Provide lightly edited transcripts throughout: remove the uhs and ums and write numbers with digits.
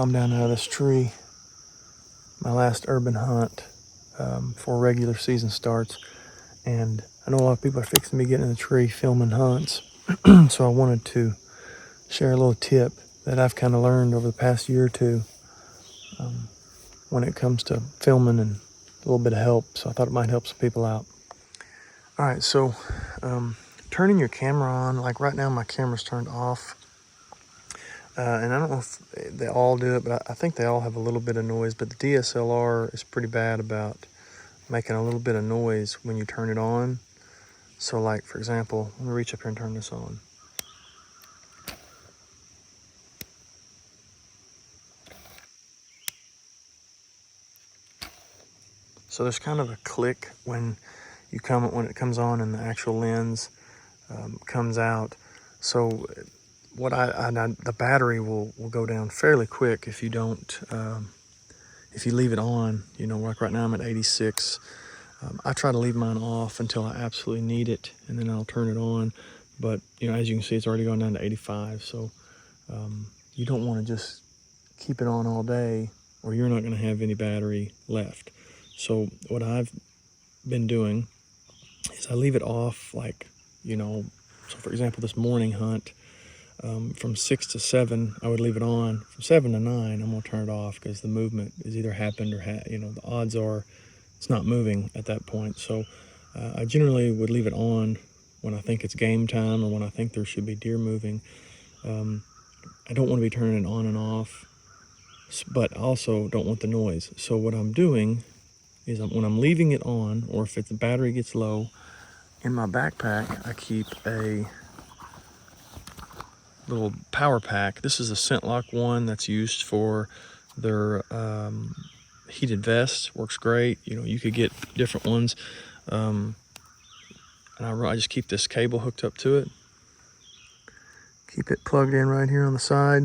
calm down out of this tree. My last urban hunt before regular season starts. And I know a lot of people are fixing to be getting in the tree filming hunts. So I wanted to share a little tip that I've kind of learned over the past year or two when it comes to filming, and a little bit of help. So I thought it might help some people out. All right, so turning your camera on, like right now my camera's turned off. And I don't know if they all do it, but I think they all have a little bit of noise. But the DSLR is pretty bad about making a little bit of noise when you turn it on. So like, for example, let me reach up here and turn this on. So there's kind of a click when it comes on and the actual lens comes out. So what the battery will go down fairly quick if you don't, if you leave it on. You know, like right now I'm at 86. I try to leave mine off until I absolutely need it, and then I'll turn it on. But you know, as you can see, it's already gone down to 85. So you don't want to just keep it on all day, or you're not going to have any battery left. So what I've been doing is I leave it off, like, you know, so for example, this morning hunt, from 6 to 7, I would leave it on. From 7 to 9, I'm gonna turn it off because the movement is either happened or, you know, the odds are it's not moving at that point. So I generally would leave it on when I think it's game time or when I think there should be deer moving. I don't want to be turning it on and off, but also don't want the noise. So what I'm doing is when I'm leaving it on, or if the battery gets low, in my backpack, I keep a little power pack. This is a ScentLok one that's used for their heated vest. Works great. You know, you could get different ones. And I just keep this cable hooked up to it. Keep it plugged in right here on the side.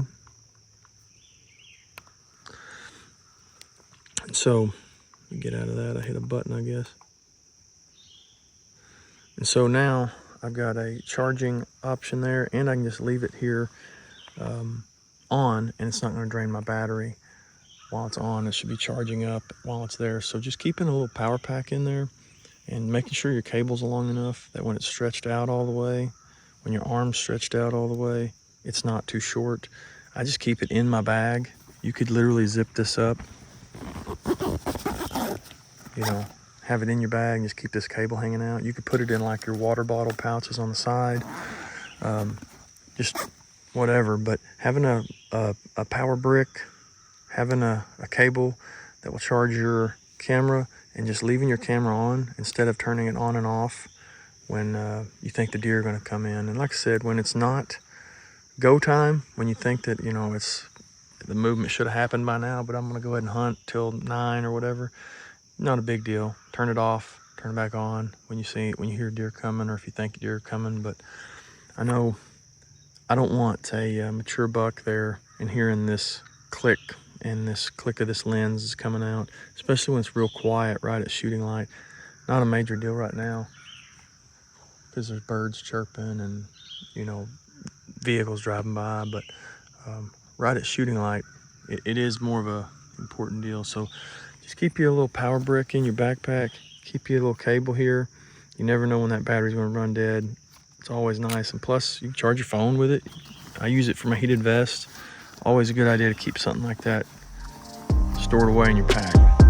And so, get out of that, I hit a button, I guess. And so now I've got a charging option there, and I can just leave it here on, and it's not going to drain my battery while it's on. It should be charging up while it's there. So just keeping a little power pack in there and making sure your cable's long enough that when it's stretched out all the way, when your arm's stretched out all the way, it's not too short. I just keep it in my bag. You could literally zip this up, you know, have it in your bag and just keep this cable hanging out. You could put it in like your water bottle pouches on the side, just whatever. But having a power brick, having a cable that will charge your camera, and just leaving your camera on instead of turning it on and off when you think the deer are going to come in. And like I said, when it's not go time, when you think that, you know, the movement should have happened by now, but I'm going to go ahead and hunt till 9 or whatever, not a big deal. Turn it off, turn it back on when you hear deer coming, or if you think deer are coming. But I know I don't want a mature buck there and hearing this click, and this click of this lens is coming out, especially when it's real quiet right at shooting light. Not a major deal right now because there's birds chirping and, you know, vehicles driving by, but right at shooting light, it is more of a important deal. So just keep you a little power brick in your backpack, keep you a little cable here. You never know when that battery's going to run dead. It's always nice. And plus, you can charge your phone with it. I use it for my heated vest. Always a good idea to keep something like that stored away in your pack.